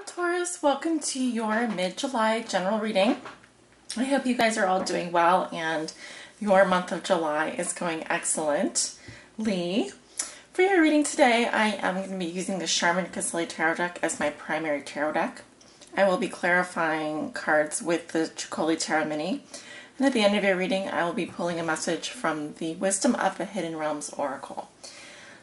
Taurus, welcome to your mid-July general reading. I hope you guys are all doing well and your month of July is going excellently. For your reading today, I am going to be using the Charmin Casilli Tarot deck as my primary tarot deck. I will be clarifying cards with the Chicoli Tarot Mini. And at the end of your reading, I will be pulling a message from the Wisdom of the Hidden Realms Oracle.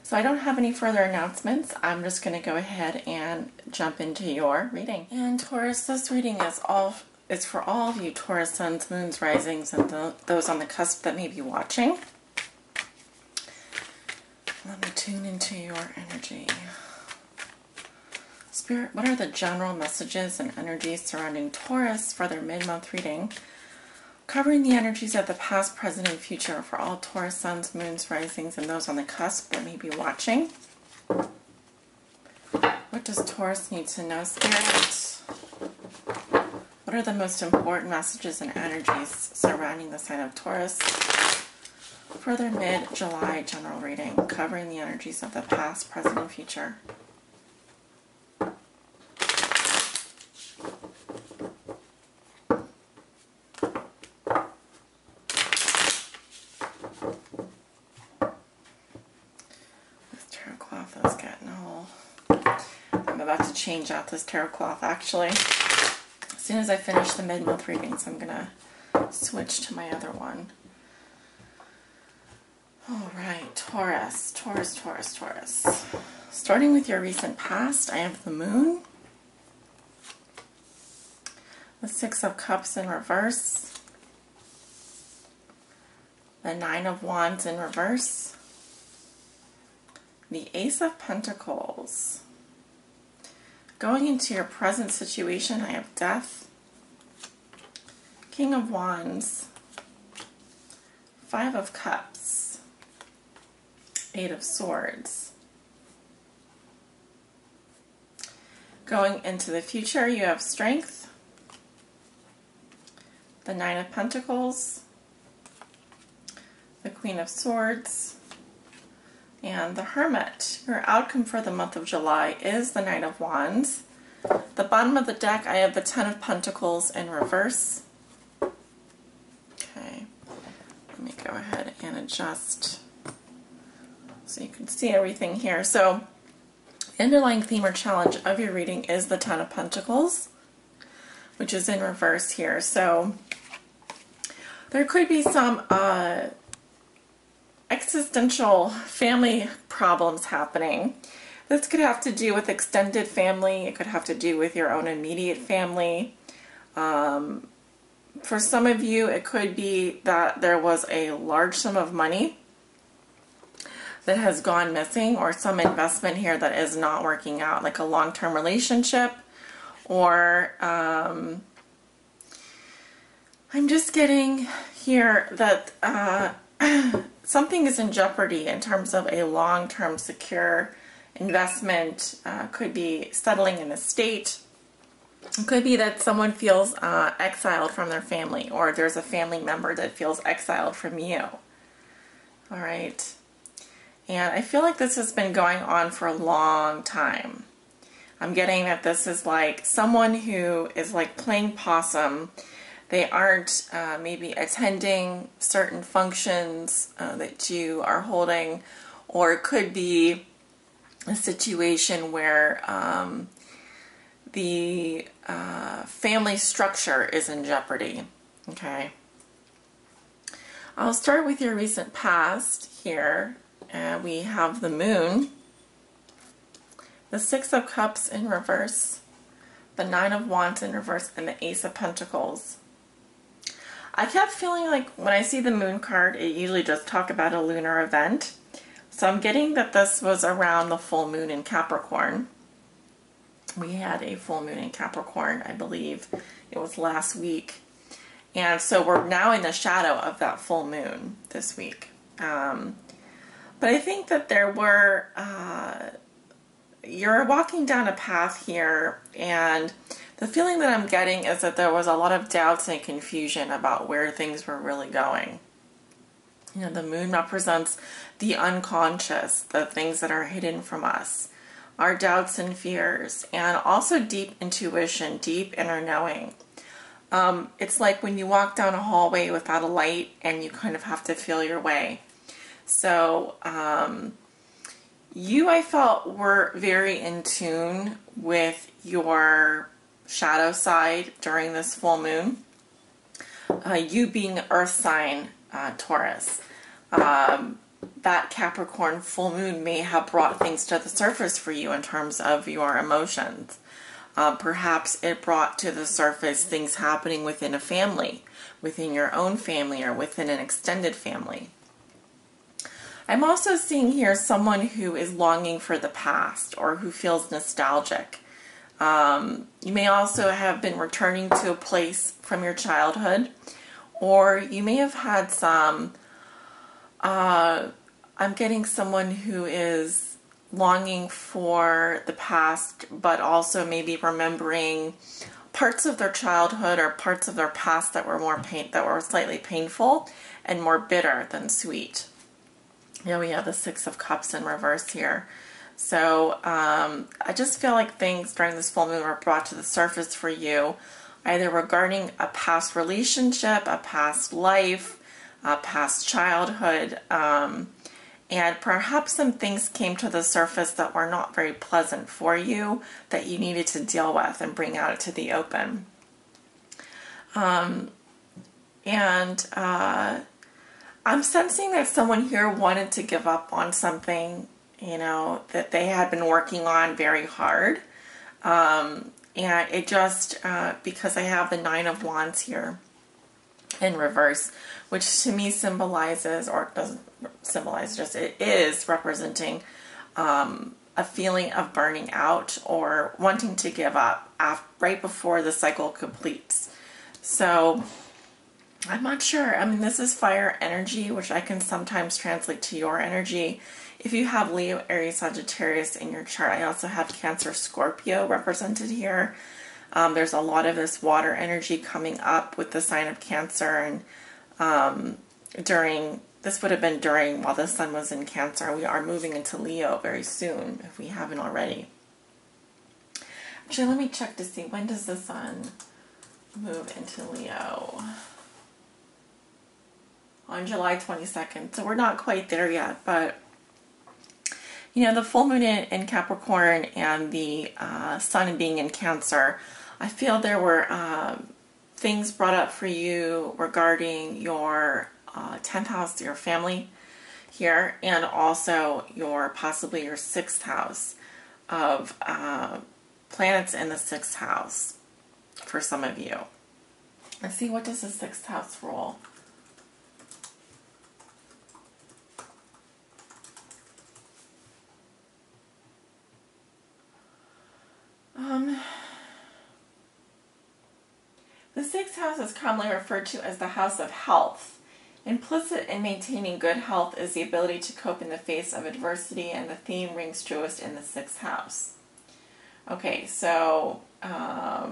So I don't have any further announcements. I'm just going to go ahead and jump into your reading. And Taurus, this reading is for all of you Taurus suns, moons, risings, and those on the cusp that may be watching. Let me tune into your energy. Spirit, what are the general messages and energies surrounding Taurus for their mid-month reading? Covering the energies of the past, present, and future for all Taurus suns, moons, risings, and those on the cusp that may be watching. What does Taurus need to know, Spirit? What are the most important messages and energies surrounding the sign of Taurus for their mid-July general reading, covering the energies of the past, present, and future? I'm about to change out this tarot cloth actually. As soon as I finish the mid-month readings, I'm going to switch to my other one. Alright, Taurus. Starting with your recent past, I have the Moon, the Six of Cups in reverse, the Nine of Wands in reverse, the Ace of Pentacles. Going into your present situation, I have Death, King of Wands, Five of Cups, Eight of Swords. Going into the future, you have Strength, the Nine of Pentacles, the Queen of Swords, and the Hermit. Your outcome for the month of July is the Knight of Wands. The bottom of the deck, I have the Ten of Pentacles in reverse. Okay, let me go ahead and adjust so you can see everything here. So, the underlying theme or challenge of your reading is the Ten of Pentacles, which is in reverse here. So, there could be some existential family problems happening. This could have to do with extended family. It could have to do with your own immediate family. For some of you, it could be that there was a large sum of money that has gone missing, or some investment here that is not working out, like a long-term relationship, or I'm just getting here that something is in jeopardy in terms of a long-term secure investment. Could be settling in a state. It could be that someone feels exiled from their family, or there's a family member that feels exiled from you. All right. And I feel like this has been going on for a long time. I'm getting that this is like someone who is like playing possum. They aren't maybe attending certain functions that you are holding, or it could be a situation where the family structure is in jeopardy. Okay. I'll start with your recent past here. We have the Moon, the Six of Cups in reverse, the Nine of Wands in reverse, and the Ace of Pentacles. I kept feeling like when I see the Moon card, it usually does talk about a lunar event. So I'm getting that this was around the full moon in Capricorn. We had a full moon in Capricorn, I believe it was last week. And so we're now in the shadow of that full moon this week. But I think that there were, you're walking down a path here, and the feeling that I'm getting is that there was a lot of doubts and confusion about where things were really going. You know, the moon represents the unconscious, the things that are hidden from us. our doubts and fears, and also deep intuition, deep inner knowing. It's like when you walk down a hallway without a light and you kind of have to feel your way. So you, I felt, were very in tune with your shadow side during this full moon. You being the earth sign, Taurus. That Capricorn full moon may have brought things to the surface for you in terms of your emotions. Perhaps it brought to the surface things happening within a family, within your own family, or within an extended family. I'm also seeing here someone who is longing for the past or who feels nostalgic. You may also have been returning to a place from your childhood, or you may have had some, I'm getting someone who is longing for the past, but also maybe remembering parts of their childhood or parts of their past that were slightly painful and more bitter than sweet. You know, we have the Six of Cups in reverse here. So I just feel like things during this full moon were brought to the surface for you, either regarding a past relationship, a past life, a past childhood, and perhaps some things came to the surface that were not very pleasant for you that you needed to deal with and bring out to the open. I'm sensing that someone here wanted to give up on something, you know, that they had been working on very hard. And it just, because I have the Nine of Wands here in reverse, which to me symbolizes, or doesn't symbolize, just it is representing a feeling of burning out or wanting to give up right before the cycle completes. So I'm not sure. I mean, this is fire energy, which I can sometimes translate to your energy. If you have Leo, Aries, Sagittarius in your chart, I also have Cancer, Scorpio represented here. There's a lot of this water energy coming up with the sign of Cancer, and this would have been during while the sun was in Cancer. We are moving into Leo very soon, if we haven't already. Actually, let me check to see, when does the sun move into Leo? On July 22nd. So we're not quite there yet, but you know, the full moon in Capricorn and the sun being in Cancer, I feel there were things brought up for you regarding your 10th house, your family here, and also possibly your 6th house of planets in the 6th house for some of you. Let's see, what does the 6th house rule? The 6th house is commonly referred to as the house of health. Implicit in maintaining good health is the ability to cope in the face of adversity, and the theme rings truest in the 6th house. Okay, so how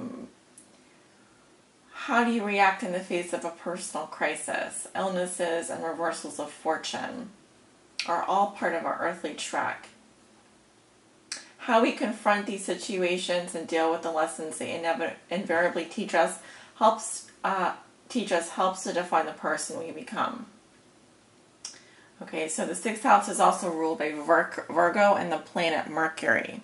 do you react in the face of a personal crisis? Illnesses and reversals of fortune are all part of our earthly trek. How we confront these situations and deal with the lessons they invariably teach us helps to define the person we become. Okay, so the 6th house is also ruled by Virgo and the planet Mercury.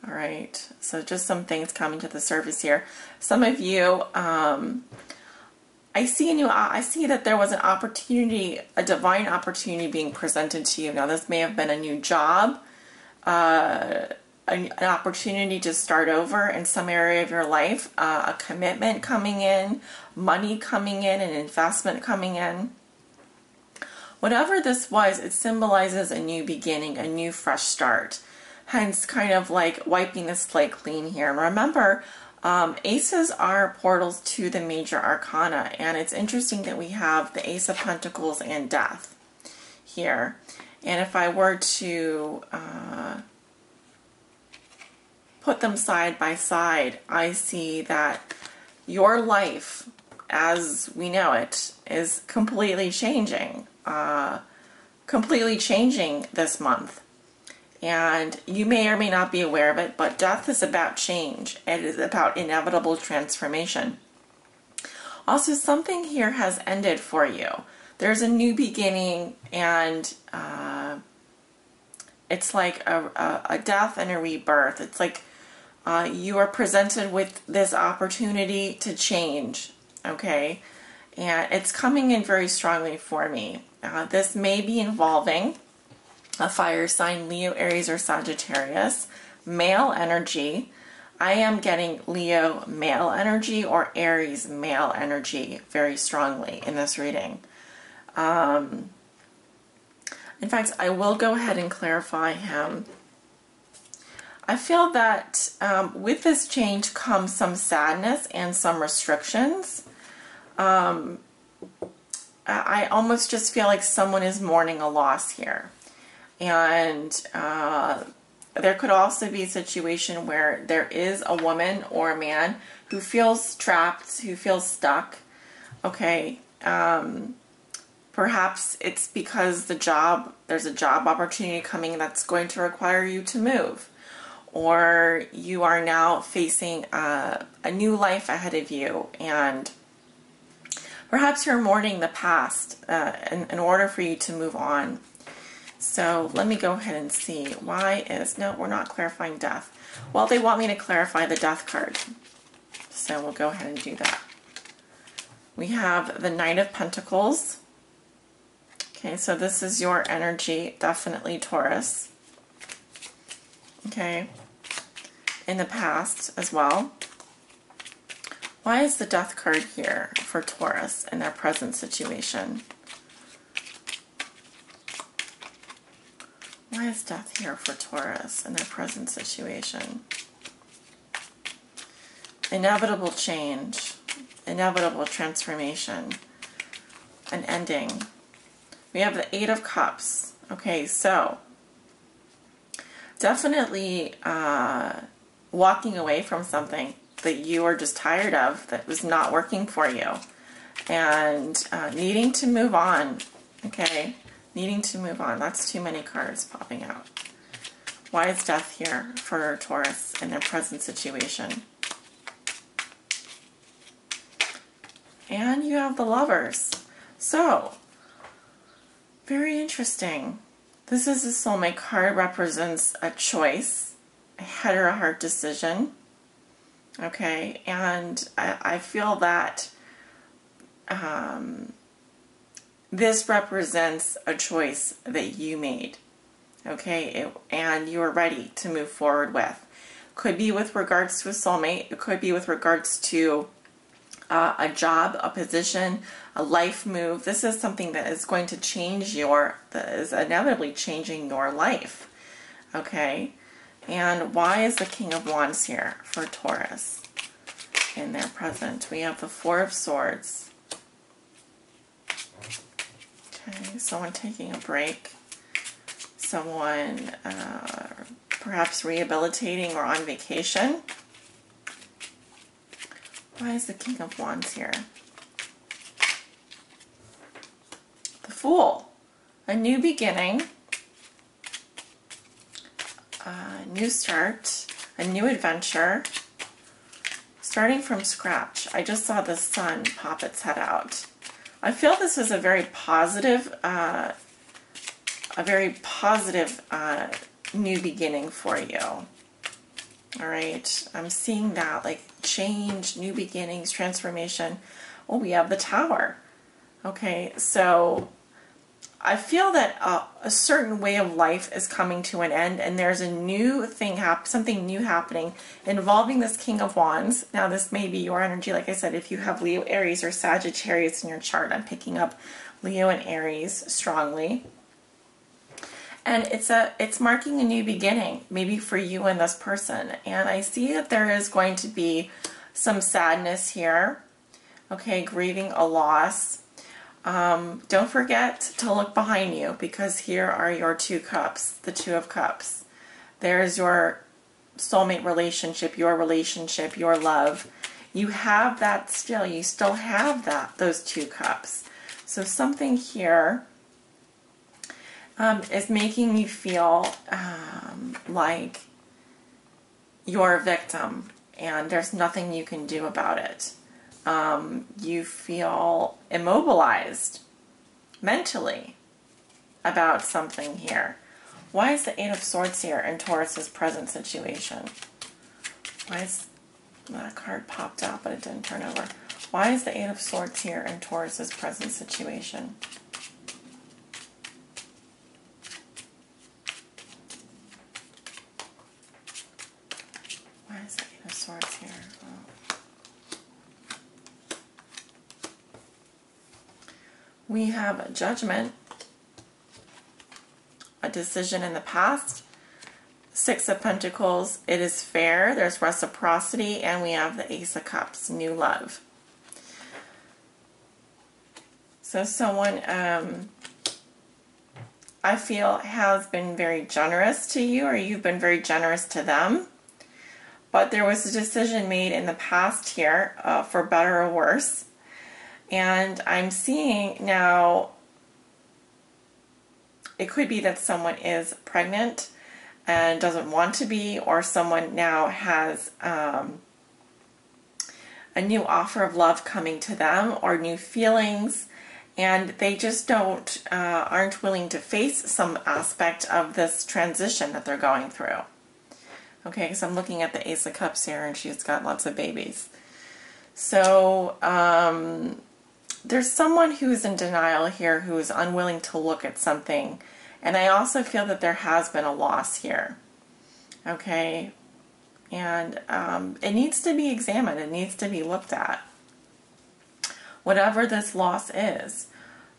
All right, so just some things coming to the surface here. Some of you, I see that there was an opportunity, a divine opportunity being presented to you. Now, this may have been a new job, an opportunity to start over in some area of your life, a commitment coming in, money coming in, an investment coming in. Whatever this was, it symbolizes a new beginning, a new fresh start. Hence, kind of like wiping the slate clean here. And remember, aces are portals to the major arcana, and it's interesting that we have the Ace of Pentacles and Death here. And if I were to put them side by side, I see that your life, as we know it, is completely changing this month. And you may or may not be aware of it, but death is about change. It is about inevitable transformation. Also, something here has ended for you. There's a new beginning, and it's like a death and a rebirth. It's like you are presented with this opportunity to change, okay? And it's coming in very strongly for me. This may be involving a fire sign, Leo, Aries, or Sagittarius, male energy. I am getting Leo male energy or Aries male energy very strongly in this reading. In fact, I will go ahead and clarify him. I feel that with this change comes some sadness and some restrictions. I almost just feel like someone is mourning a loss here. And there could also be a situation where there is a woman or a man who feels trapped, who feels stuck. Okay. Perhaps it's because there's a job opportunity coming that's going to require you to move. Or you are now facing a new life ahead of you, and perhaps you're mourning the past in order for you to move on. So let me go ahead and see. No, we're not clarifying death. Well, they want me to clarify the death card. So we'll go ahead and do that. We have the Knight of Pentacles. Okay, so this is your energy, definitely Taurus. Okay, in the past as well. Why is the death card here for Taurus in their present situation? Why is death here for Taurus in their present situation? Inevitable change, inevitable transformation, an ending. We have the Eight of Cups. Okay, so definitely walking away from something that you are just tired of, that was not working for you, and needing to move on. Okay. Needing to move on. That's too many cards popping out. Why is death here for Taurus in their present situation? And you have the Lovers. So, very interesting. This is a soulmate card, represents a choice, a head or a heart decision. Okay, and I feel that this represents a choice that you made, okay, and you are ready to move forward with. Could be with regards to a soulmate. It could be with regards to a job, a position, a life move. This is something that is going to change that is inevitably changing your life, okay? And why is the King of Wands here for Taurus in their present? We have the Four of Swords. Okay, someone taking a break, someone perhaps rehabilitating or on vacation. Why is the King of Wands here? The Fool, a new beginning, a new start, a new adventure, starting from scratch. I just saw the sun pop its head out. I feel this is a very positive new beginning for you. All right, I'm seeing that, like change, new beginnings, transformation. Oh, we have the Tower. Okay, so I feel that a certain way of life is coming to an end, and there's a new thing, something new happening involving this King of Wands. Now, this may be your energy. Like I said, if you have Leo, Aries, or Sagittarius in your chart, I'm picking up Leo and Aries strongly. And it's marking a new beginning, maybe for you and this person. And I see that there is going to be some sadness here. Okay, grieving a loss. Don't forget to look behind you, because here are your two cups, the Two of Cups. There's your soulmate relationship, your love. You have that still. You still have those two cups. So something here is making you feel like you're a victim and there's nothing you can do about it. You feel immobilized mentally about something here. Why is the Eight of Swords here in Taurus's present situation? Why is that card popped out but it didn't turn over? Why is the Eight of Swords here in Taurus's present situation? Why is the Eight of Swords here? Oh. We have a judgment, a decision in the past, Six of Pentacles, it is fair, there's reciprocity, and we have the Ace of Cups, new love. So someone, I feel, has been very generous to you, or you've been very generous to them. But there was a decision made in the past here, for better or worse. And I'm seeing now, it could be that someone is pregnant and doesn't want to be, or someone now has a new offer of love coming to them, or new feelings, and they just aren't willing to face some aspect of this transition that they're going through. Okay, because I'm looking at the Ace of Cups here, and she's got lots of babies. So there's someone who's in denial here, who is unwilling to look at something. And I also feel that there has been a loss here. Okay, and it needs to be examined. It needs to be looked at, whatever this loss is.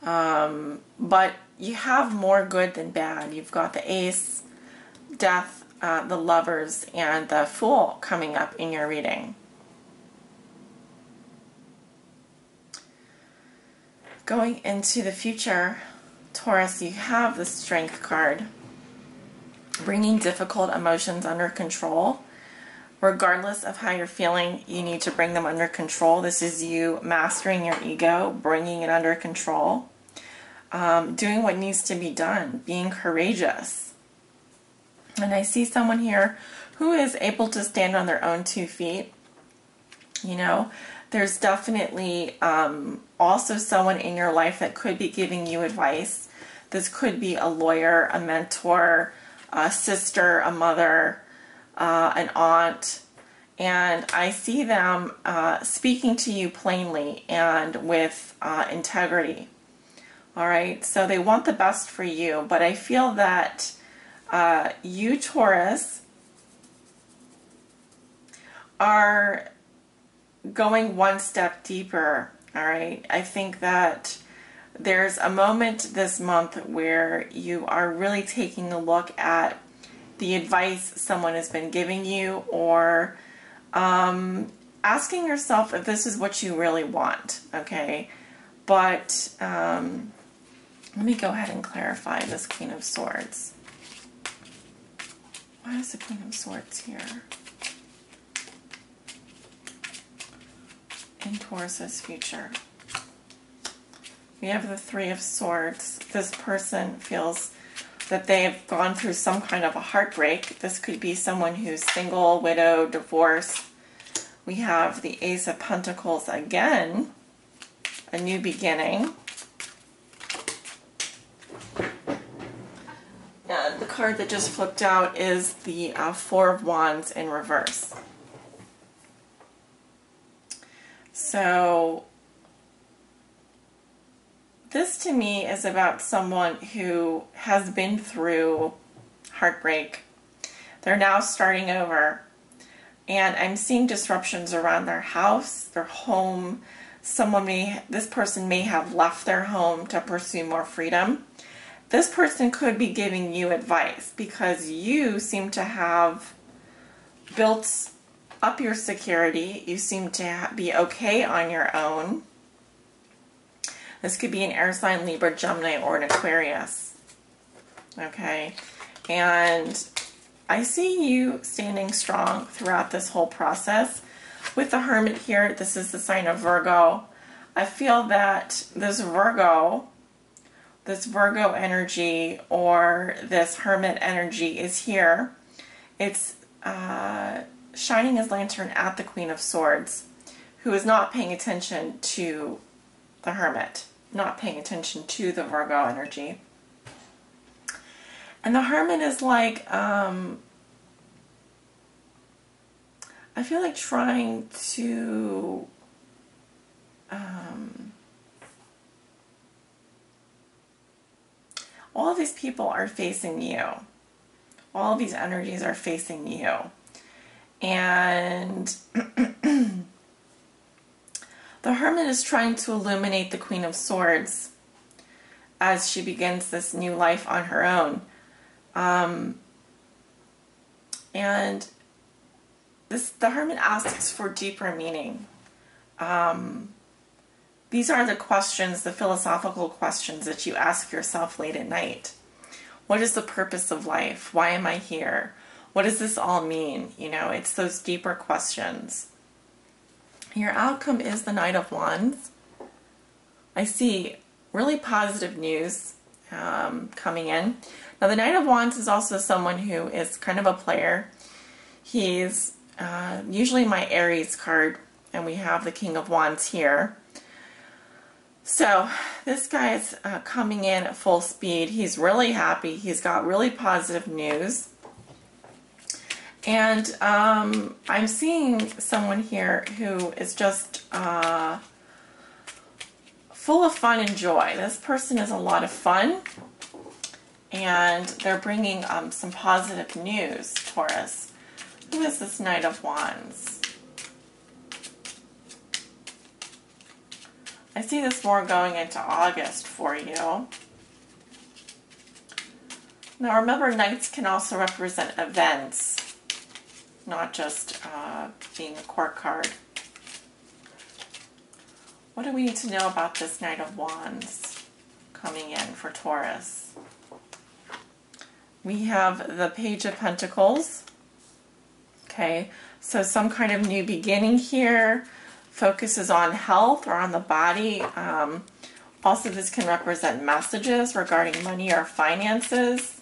But you have more good than bad. You've got the Ace, Death, the Lovers, and the Fool coming up in your reading. Going into the future, Taurus, you have the Strength card. Bringing difficult emotions under control. Regardless of how you're feeling, you need to bring them under control. This is you mastering your ego, bringing it under control. Doing what needs to be done, being courageous. And I see someone here who is able to stand on their own 2 feet. You know, there's definitely also someone in your life that could be giving you advice. This could be a lawyer, a mentor, a sister, a mother, an aunt. And I see them speaking to you plainly and with integrity. All right, so they want the best for you, but I feel that you, Taurus, are going one step deeper. All right, I think that there's a moment this month where you are really taking a look at the advice someone has been giving you, or asking yourself if this is what you really want. Okay, but let me go ahead and clarify this Queen of Swords. Why is the Queen of Swords here in Taurus's future? We have the Three of Swords. This person feels that they have gone through some kind of a heartbreak. This could be someone who's single, widow, divorced. We have the Ace of Pentacles again, a new beginning. And the card that just flipped out is the Four of Wands in reverse. So this to me is about someone who has been through heartbreak. They're now starting over. And I'm seeing disruptions around their house, their home. This person may have left their home to pursue more freedom. This person could be giving you advice because you seem to have built up your security. You seem to be okay on your own. This could be an air sign, Libra, Gemini, or an Aquarius. Okay, and I see you standing strong throughout this whole process. With the Hermit here, this is the sign of Virgo. I feel that this Virgo this Virgo energy or this Hermit energy is here. It's shining his lantern at the Queen of Swords, who is not paying attention to the Hermit, not paying attention to the Virgo energy. And the Hermit is like, I feel like trying to all of these people are facing you. All of these energies are facing you. And the Hermit is trying to illuminate the Queen of Swords as she begins this new life on her own. And the Hermit asks for deeper meaning. These are the questions, the philosophical questions that you ask yourself late at night. What is the purpose of life? Why am I here? What does this all mean? You know, it's those deeper questions. Your outcome is the Knight of Wands. I see really positive news coming in. Now, the Knight of Wands is also someone who is kind of a player. He's usually my Aries card, and we have the King of Wands here. So this guy is coming in at full speed. He's really happy. He's got really positive news. And I'm seeing someone here who is just full of fun and joy. This person is a lot of fun. And they're bringing some positive news, Taurus. Who is this Knight of Wands? I see this more going into August for you. Now remember, Knights can also represent events, not just being a court card. What do we need to know about this Knight of Wands coming in for Taurus? We have the Page of Pentacles. Okay, so some kind of new beginning here. Focuses on health or on the body. Also, this can represent messages regarding money or finances.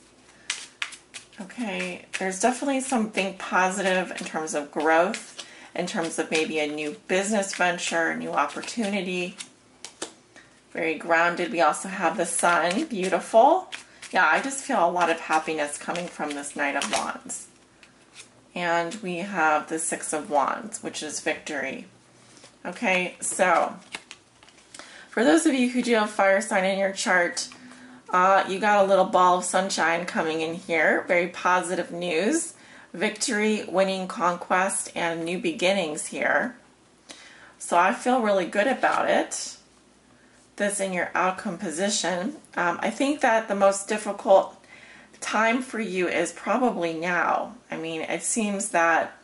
Okay, there's definitely something positive in terms of growth, in terms of maybe a new business venture, a new opportunity. Very grounded. We also have the Sun. Beautiful. Yeah, I just feel a lot of happiness coming from this Knight of Wands. And we have the Six of Wands, which is victory. Okay, so for those of you who do have fire sign in your chart, you got a little ball of sunshine coming in here. Very positive news. Victory, winning, conquest, and new beginnings here. So I feel really good about it. This in your outcome position. I think that the most difficult time for you is probably now. I mean, it seems that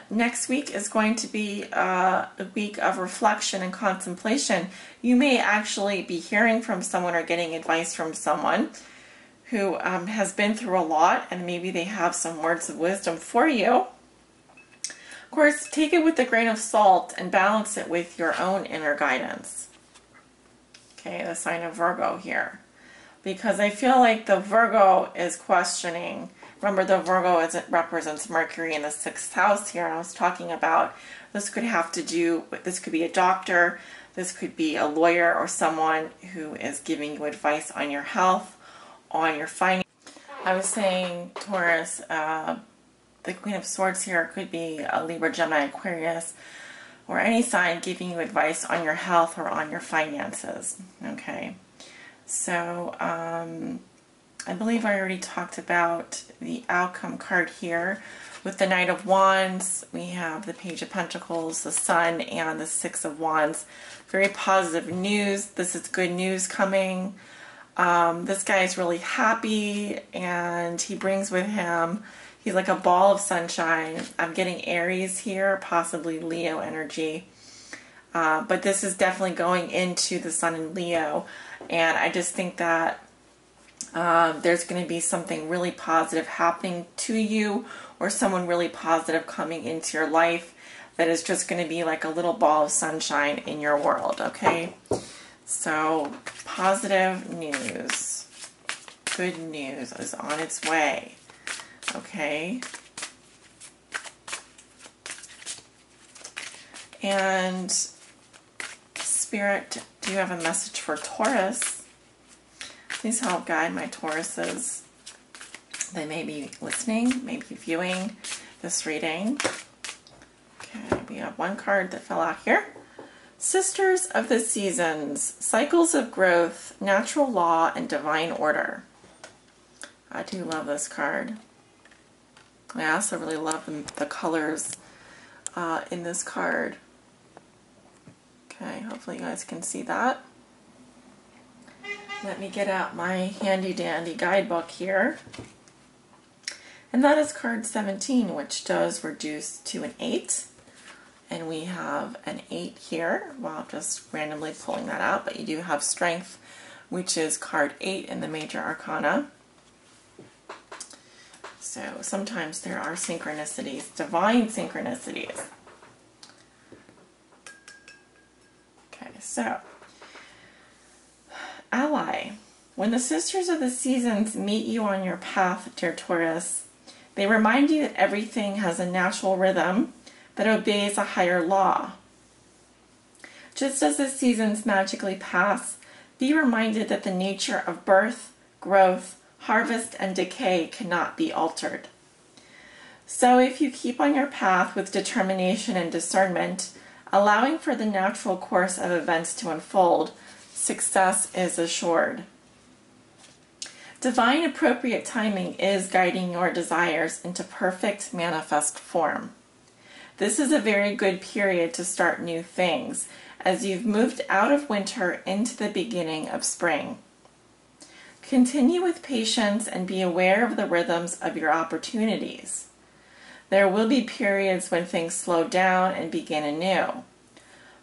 next week is going to be a week of reflection and contemplation. You may actually be hearing from someone or getting advice from someone who has been through a lot, and maybe they have some words of wisdom for you. Of course, take it with a grain of salt and balance it with your own inner guidance. Okay, the sign of Virgo here. Because I feel like the Virgo is questioning. Remember, the Virgo represents Mercury in the 6th house here. I was talking about this could have to do with, this could be a doctor, this could be a lawyer or someone who is giving you advice on your health, on your finance. I was saying, Taurus, the Queen of Swords here could be a Libra, Gemini, Aquarius, or any sign giving you advice on your health or on your finances. Okay, so I believe I already talked about the outcome card here. With the Knight of Wands, we have the Page of Pentacles, the Sun, and the Six of Wands. Very positive news. This is good news coming. This guy is really happy, and he brings with him, he's like a ball of sunshine. I'm getting Aries here, possibly Leo energy. But this is definitely going into the Sun in Leo. And I just think that there's going to be something really positive happening to you, or someone really positive coming into your life that is just going to be like a little ball of sunshine in your world, okay? So positive news, good news is on its way. Okay. And Spirit, do you have a message for Taurus? Please help guide my Tauruses. They may be listening, maybe viewing this reading. Okay, we have one card that fell out here. Sisters of the Seasons, Cycles of Growth, Natural Law, and Divine Order. I do love this card. I also really love the colors in this card. Okay, hopefully you guys can see that. Let me get out my handy dandy guidebook here. And that is card 17, which does reduce to an 8. And we have an 8 here. Well, I'm just randomly pulling that out, but you do have Strength, which is card 8 in the Major Arcana. So sometimes there are synchronicities, divine synchronicities. Okay, so Ally. When the Sisters of the Seasons meet you on your path, dear Taurus, they remind you that everything has a natural rhythm that obeys a higher law. Just as the seasons magically pass, be reminded that the nature of birth, growth, harvest, and decay cannot be altered. So if you keep on your path with determination and discernment, allowing for the natural course of events to unfold, success is assured. Divine appropriate timing is guiding your desires into perfect manifest form. This is a very good period to start new things, as you've moved out of winter into the beginning of spring. Continue with patience and be aware of the rhythms of your opportunities. There will be periods when things slow down and begin anew.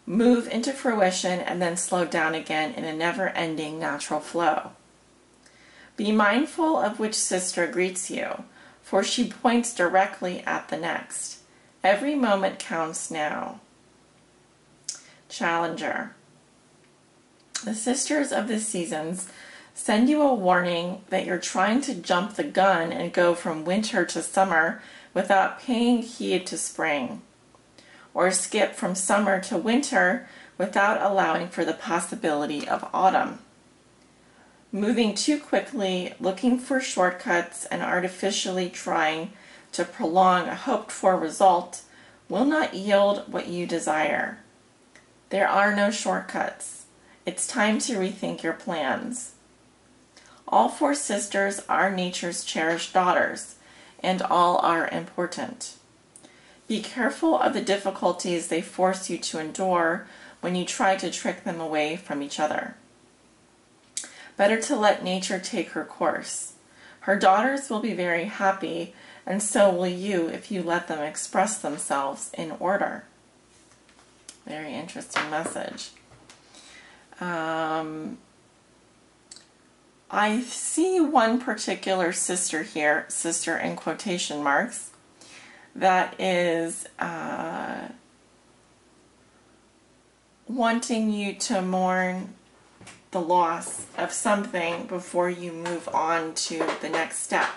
Move into fruition and then slow down again in a never-ending natural flow. Be mindful of which sister greets you, for she points directly at the next. Every moment counts now. Challenger. The Sisters of the Seasons send you a warning that you're trying to jump the gun and go from winter to summer without paying heed to spring, or skip from summer to winter without allowing for the possibility of autumn. Moving too quickly, looking for shortcuts, and artificially trying to prolong a hoped-for result will not yield what you desire. There are no shortcuts. It's time to rethink your plans. All 4 sisters are nature's cherished daughters, and all are important. Be careful of the difficulties they force you to endure when you try to trick them away from each other. Better to let nature take her course. Her daughters will be very happy, and so will you if you let them express themselves in order. Very interesting message. I see one particular sister here, sister in quotation marks, that is wanting you to mourn the loss of something before you move on to the next step.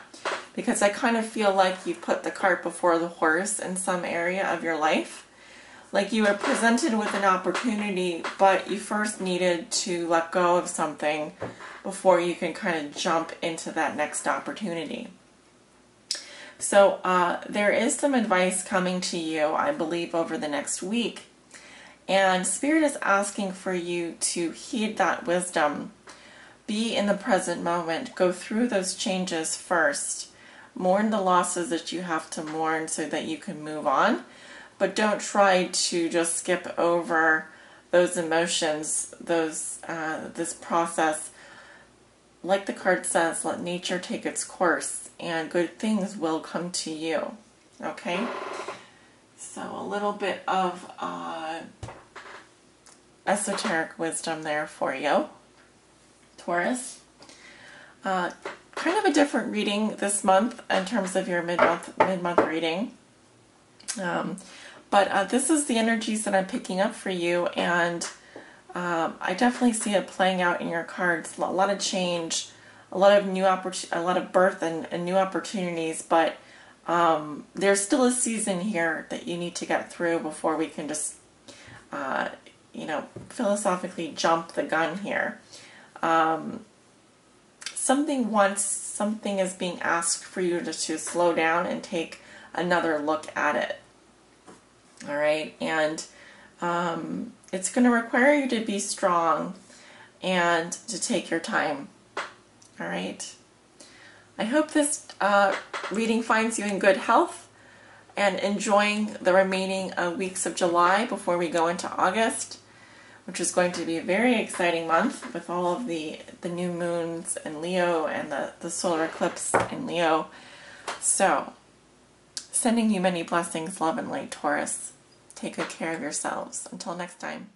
Because I kind of feel like you put the cart before the horse in some area of your life. Like you were presented with an opportunity, but you first needed to let go of something before you can kind of jump into that next opportunity. So there is some advice coming to you, I believe, over the next week. And Spirit is asking for you to heed that wisdom. Be in the present moment. Go through those changes first. Mourn the losses that you have to mourn so that you can move on. But don't try to just skip over those emotions, this process. Like the card says, let nature take its course and good things will come to you. Okay? So a little bit of esoteric wisdom there for you, Taurus. Kind of a different reading this month in terms of your mid-month reading. But this is the energies that I'm picking up for you, and I definitely see it playing out in your cards. A lot of change, a lot of a lot of birth and new opportunities, but there's still a season here that you need to get through before we can just, you know, philosophically jump the gun here. Something is being asked for you to slow down and take another look at it. All right, and it's going to require you to be strong and to take your time. All right. I hope this reading finds you in good health and enjoying the remaining weeks of July before we go into August, which is going to be a very exciting month with all of the new moons in Leo and the solar eclipse in Leo. So, sending you many blessings, love and light, Taurus. Take good care of yourselves. Until next time.